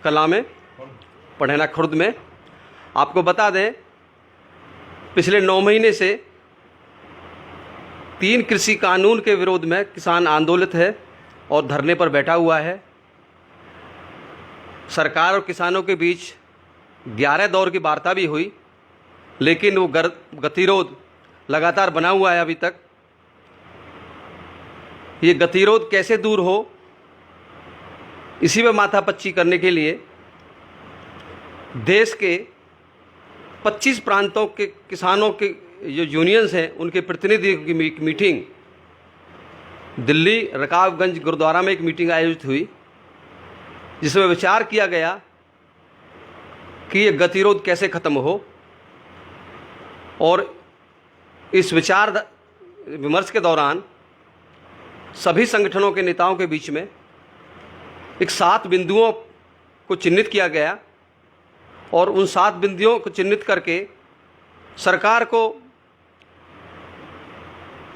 कला में, पढ़ेना खुर्द में। आपको बता दें, पिछले 9 महीने से 3 कृषि कानून के विरोध में किसान आंदोलित है और धरने पर बैठा हुआ है। सरकार और किसानों के बीच 11 दौर की वार्ता भी हुई, लेकिन वो गतिरोध लगातार बना हुआ है अभी तक। ये गतिरोध कैसे दूर हो, इसी में माथापच्ची करने के लिए देश के 25 प्रांतों के किसानों के जो यूनियंस हैं, उनके प्रतिनिधियों की मीटिंग दिल्ली रकाबगंज गुरुद्वारा में एक मीटिंग आयोजित हुई, जिसमें विचार किया गया कि ये गतिरोध कैसे ख़त्म हो। और इस विचार विमर्श के दौरान सभी संगठनों के नेताओं के बीच में एक 7 बिंदुओं को चिन्हित किया गया और उन 7 बिंदुओं को चिन्हित करके सरकार को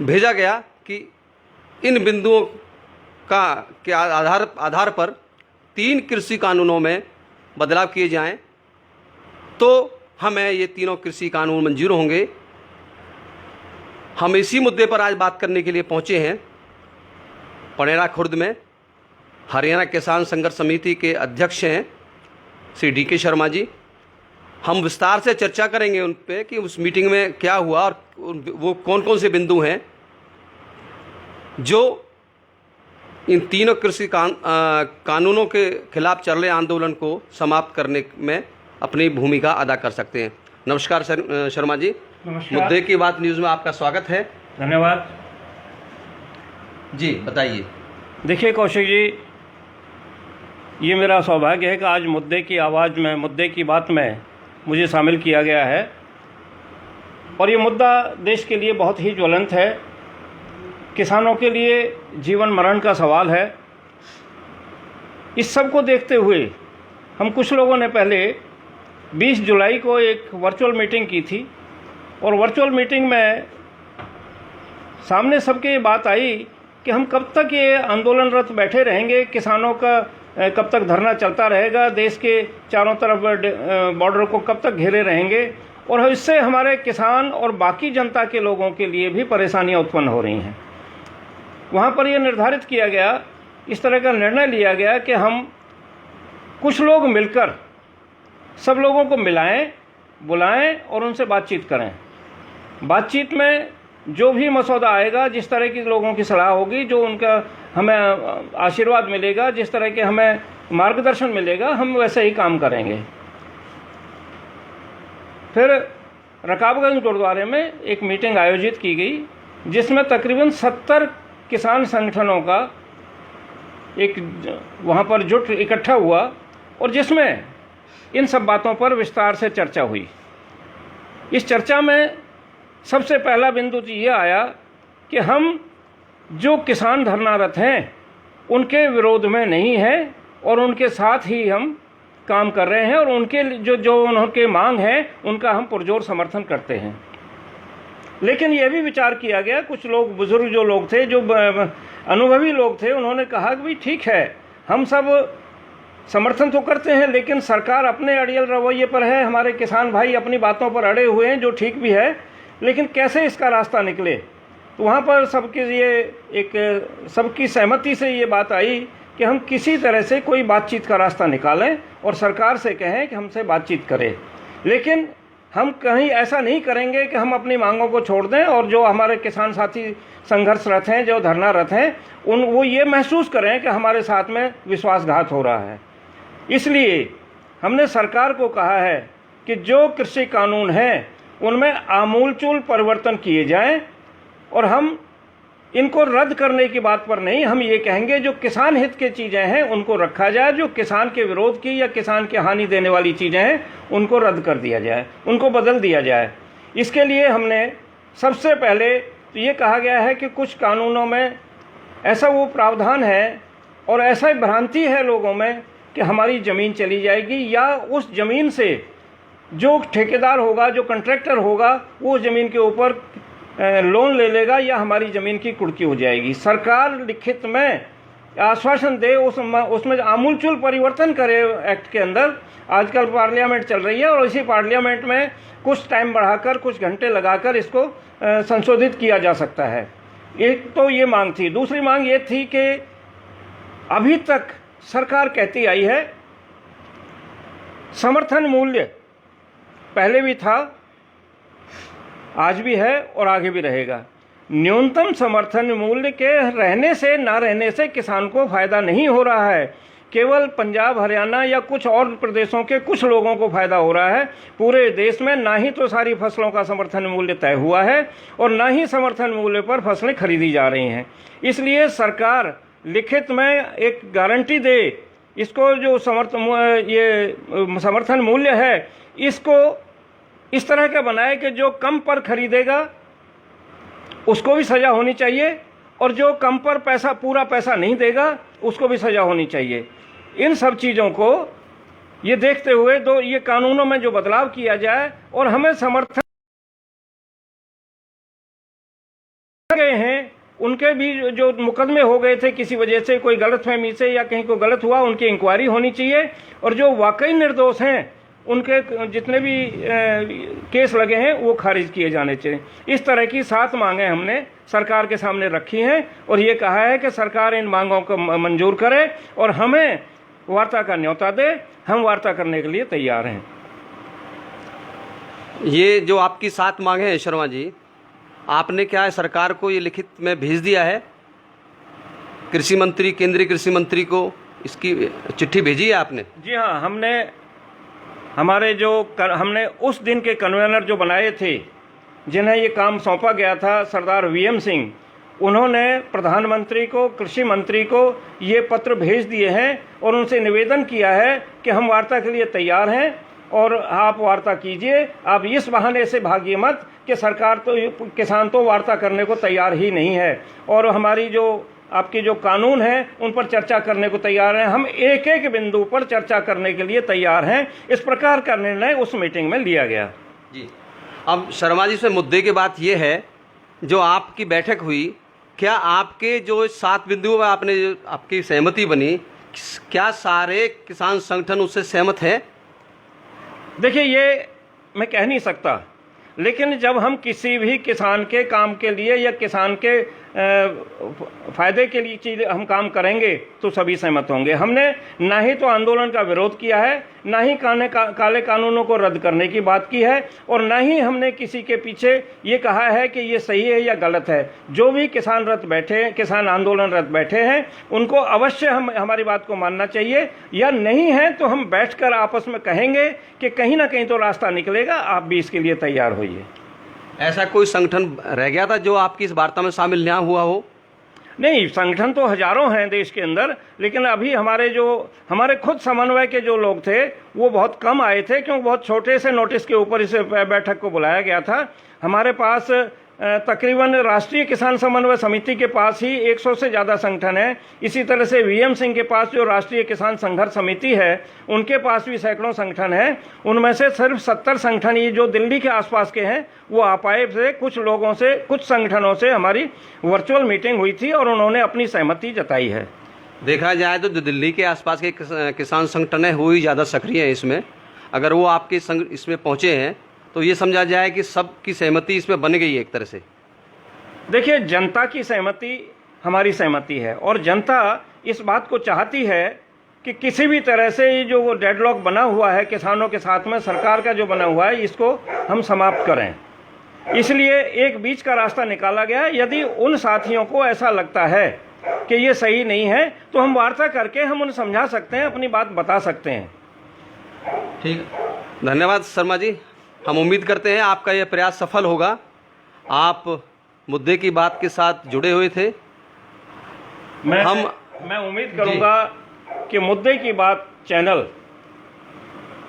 भेजा गया कि इन बिंदुओं के आधार पर 3 कृषि कानूनों में बदलाव किए जाएं, तो हमें ये तीनों कृषि कानून मंजूर होंगे। हम इसी मुद्दे पर आज बात करने के लिए पहुंचे हैं पनेरा खुर्द में। हरियाणा किसान संघर्ष समिति के अध्यक्ष हैं श्री DK शर्मा जी। हम विस्तार से चर्चा करेंगे उन पे कि उस मीटिंग में क्या हुआ और वो कौन कौन से बिंदु हैं जो इन तीनों कृषि कानूनों के खिलाफ चल रहे आंदोलन को समाप्त करने में अपनी भूमिका अदा कर सकते हैं। नमस्कार शर्मा जी। नमस्कार। मुद्दे की बात न्यूज़ में आपका स्वागत है। धन्यवाद जी, बताइए। देखिए कौशिक जी, ये मेरा सौभाग्य है कि आज मुद्दे की आवाज़ में, मुद्दे की बात में मुझे शामिल किया गया है और ये मुद्दा देश के लिए बहुत ही ज्वलंत है। किसानों के लिए जीवन मरण का सवाल है। इस सब को देखते हुए हम कुछ लोगों ने पहले 20 जुलाई को एक वर्चुअल मीटिंग की थी और वर्चुअल मीटिंग में सामने सबके ये बात आई कि हम कब तक ये आंदोलनरत बैठे रहेंगे, किसानों का कब तक धरना चलता रहेगा, देश के चारों तरफ बॉर्डर को कब तक घेरे रहेंगे और इससे हमारे किसान और बाकी जनता के लोगों के लिए भी परेशानियां उत्पन्न हो रही हैं। वहाँ पर यह निर्धारित किया गया, इस तरह का निर्णय लिया गया कि हम कुछ लोग मिलकर सब लोगों को मिलाएं, बुलाएं और उनसे बातचीत करें। बातचीत में जो भी मसौदा आएगा, जिस तरह की लोगों की सलाह होगी, जो उनका हमें आशीर्वाद मिलेगा, जिस तरह के हमें मार्गदर्शन मिलेगा, हम वैसे ही काम करेंगे। फिर रकाबगंज गुरुद्वारे में एक मीटिंग आयोजित की गई, जिसमें तकरीबन 70 किसान संगठनों का एक वहाँ पर जुट इकट्ठा हुआ और जिसमें इन सब बातों पर विस्तार से चर्चा हुई। इस चर्चा में सबसे पहला बिंदु तो ये आया कि हम जो किसान धरनारत हैं उनके विरोध में नहीं हैं और उनके साथ ही हम काम कर रहे हैं और उनके जो उनके मांग है उनका हम पुरजोर समर्थन करते हैं। लेकिन यह भी विचार किया गया, कुछ लोग बुजुर्ग जो लोग थे, जो अनुभवी लोग थे, उन्होंने कहा कि भाई ठीक है, हम सब समर्थन तो करते हैं लेकिन सरकार अपने अड़ियल रवैये पर है, हमारे किसान भाई अपनी बातों पर अड़े हुए हैं, जो ठीक भी है, लेकिन कैसे इसका रास्ता निकले। तो वहाँ पर सबकी सहमति से ये बात आई कि हम किसी तरह से कोई बातचीत का रास्ता निकालें और सरकार से कहें कि हमसे बातचीत करें। लेकिन हम कहीं ऐसा नहीं करेंगे कि हम अपनी मांगों को छोड़ दें और जो हमारे किसान साथी संघर्षरत हैं, जो धरनारत हैं, वो ये महसूस करें कि हमारे साथ में विश्वासघात हो रहा है। इसलिए हमने सरकार को कहा है कि जो कृषि कानून हैं उनमें आमूलचूल परिवर्तन किए जाएं और हम इनको रद्द करने की बात पर नहीं, हम ये कहेंगे जो किसान हित की चीज़ें हैं उनको रखा जाए, जो किसान के विरोध की या किसान की हानि देने वाली चीज़ें हैं उनको रद्द कर दिया जाए, उनको बदल दिया जाए। इसके लिए हमने सबसे पहले तो ये कहा गया है कि कुछ कानूनों में ऐसा वो प्रावधान है और ऐसा ही भ्रांति है लोगों में कि हमारी ज़मीन चली जाएगी या उस ज़मीन से जो ठेकेदार होगा, जो कॉन्ट्रैक्टर होगा, वो ज़मीन के ऊपर लोन ले लेगा या हमारी ज़मीन की कुर्की हो जाएगी। सरकार लिखित में आश्वासन दे, उसमें आमूलचूल परिवर्तन करे एक्ट के अंदर। आजकल पार्लियामेंट चल रही है और इसी पार्लियामेंट में कुछ टाइम बढ़ाकर, कुछ घंटे लगाकर इसको संशोधित किया जा सकता है। एक तो ये मांग थी। दूसरी मांग ये थी कि अभी तक सरकार कहती आई है समर्थन मूल्य पहले भी था, आज भी है और आगे भी रहेगा। न्यूनतम समर्थन मूल्य के रहने से ना रहने से किसान को फायदा नहीं हो रहा है, केवल पंजाब, हरियाणा या कुछ और प्रदेशों के कुछ लोगों को फायदा हो रहा है। पूरे देश में ना ही तो सारी फसलों का समर्थन मूल्य तय हुआ है और ना ही समर्थन मूल्य पर फसलें खरीदी जा रही हैं। इसलिए सरकार लिखित में एक गारंटी दे, इसको जो समर्थन मूल्य है इसको इस तरह का बनाए कि जो कम पर खरीदेगा उसको भी सज़ा होनी चाहिए और जो कम पर पूरा पैसा नहीं देगा उसको भी सज़ा होनी चाहिए। इन सब चीज़ों को ये देखते हुए ये कानूनों में जो बदलाव किया जाए और हमें समर्थन गए हैं उनके भी जो मुकदमे हो गए थे किसी वजह से, कोई गलतफहमी से या कहीं को गलत हुआ, उनकी इंक्वायरी होनी चाहिए और जो वाकई निर्दोष हैं उनके जितने भी केस लगे हैं वो खारिज किए जाने चाहिए। इस तरह की 7 मांगें हमने सरकार के सामने रखी हैं और ये कहा है कि सरकार इन मांगों को मंजूर करे और हमें वार्ता का न्योता दे। हम वार्ता करने के लिए तैयार हैं। ये जो आपकी 7 मांगें हैं शर्मा जी, आपने क्या है सरकार को ये लिखित में भेज दिया है? कृषि मंत्री, केंद्रीय कृषि मंत्री को इसकी चिट्ठी भेजी है आपने? जी हाँ, हमने उस दिन के कन्वेनर जो बनाए थे, जिन्हें ये काम सौंपा गया था, सरदार वीएम सिंह, उन्होंने प्रधानमंत्री को, कृषि मंत्री को ये पत्र भेज दिए हैं और उनसे निवेदन किया है कि हम वार्ता के लिए तैयार हैं और आप वार्ता कीजिए। आप इस बहाने से भागिए मत कि सरकार तो, किसान तो वार्ता करने को तैयार ही नहीं है और हमारी जो आपके जो कानून हैं उन पर चर्चा करने को तैयार हैं। हम एक एक बिंदु पर चर्चा करने के लिए तैयार हैं। इस प्रकार का निर्णय उस मीटिंग में लिया गया। जी, अब शर्मा जी से मुद्दे की बात यह है, जो आपकी बैठक हुई, क्या आपके जो 7 बिंदुओं में आपकी सहमति बनी, क्या सारे किसान संगठन उससे सहमत हैं? देखिए, ये मैं कह नहीं सकता, लेकिन जब हम किसी भी किसान के काम के लिए या किसान के फायदे के लिए चीज़ हम काम करेंगे तो सभी सहमत होंगे। हमने ना ही तो आंदोलन का विरोध किया है, ना ही काले कानूनों को रद्द करने की बात की है और ना ही हमने किसी के पीछे ये कहा है कि ये सही है या गलत है। जो भी किसान आंदोलनरत बैठे हैं उनको अवश्य हमारी बात को मानना चाहिए, या नहीं है तो हम बैठकर आपस में कहेंगे कि कहीं ना कहीं तो रास्ता निकलेगा, आप भी इसके लिए तैयार होइए। ऐसा कोई संगठन रह गया था जो आपकी इस वार्ता में शामिल ना हुआ हो? नहीं, संगठन तो हजारों हैं देश के अंदर, लेकिन अभी हमारे खुद समन्वय के जो लोग थे वो बहुत कम आए थे, क्योंकि बहुत छोटे से नोटिस के ऊपर इस बैठक को बुलाया गया था। हमारे पास तकरीबन राष्ट्रीय किसान समन्वय समिति के पास ही 100 से ज़्यादा संगठन है। इसी तरह से वीएम सिंह के पास जो राष्ट्रीय किसान संघर्ष समिति है उनके पास भी सैकड़ों संगठन हैं। उनमें से सिर्फ 70 संगठन ये जो दिल्ली के आसपास के हैं वो आपाए से कुछ लोगों से, कुछ संगठनों से हमारी वर्चुअल मीटिंग हुई थी और उन्होंने अपनी सहमति जताई है। देखा जाए तो जो दिल्ली के आसपास के किसान संगठन है वो ही ज़्यादा सक्रिय हैं इसमें। अगर वो आपके इसमें पहुँचे हैं तो ये समझा जाए कि सबकी सहमति इसमें बन गई है एक तरह से। देखिए, जनता की सहमति हमारी सहमति है और जनता इस बात को चाहती है कि किसी भी तरह से ये जो डेडलॉक बना हुआ है किसानों के साथ में, सरकार का जो बना हुआ है, इसको हम समाप्त करें। इसलिए एक बीच का रास्ता निकाला गया। यदि उन साथियों को ऐसा लगता है कि ये सही नहीं है तो हम वार्ता करके हम उन्हें समझा सकते हैं, अपनी बात बता सकते हैं। ठीक, धन्यवाद शर्मा जी। हम उम्मीद करते हैं आपका यह प्रयास सफल होगा। आप मुद्दे की बात के साथ जुड़े हुए थे। मैं उम्मीद करूंगा कि मुद्दे की बात चैनल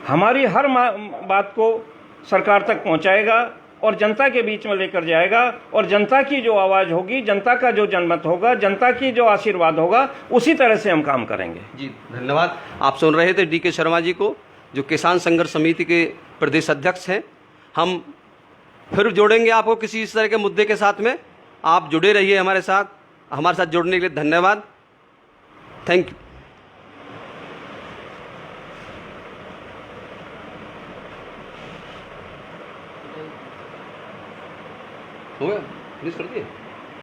हमारी हर बात को सरकार तक पहुंचाएगा और जनता के बीच में लेकर जाएगा और जनता की जो आवाज़ होगी, जनता का जो जनमत होगा, जनता की जो आशीर्वाद होगा, उसी तरह से हम काम करेंगे। जी, धन्यवाद। आप सुन रहे थे DK शर्मा जी को, जो किसान संघर्ष समिति के प्रदेश अध्यक्ष हैं। हम फिर जोड़ेंगे आपको किसी इस तरह के मुद्दे के साथ में। आप जुड़े रहिए हमारे साथ। हमारे साथ जुड़ने के लिए धन्यवाद। Thank you. हो गया, फिनिश कर दिए।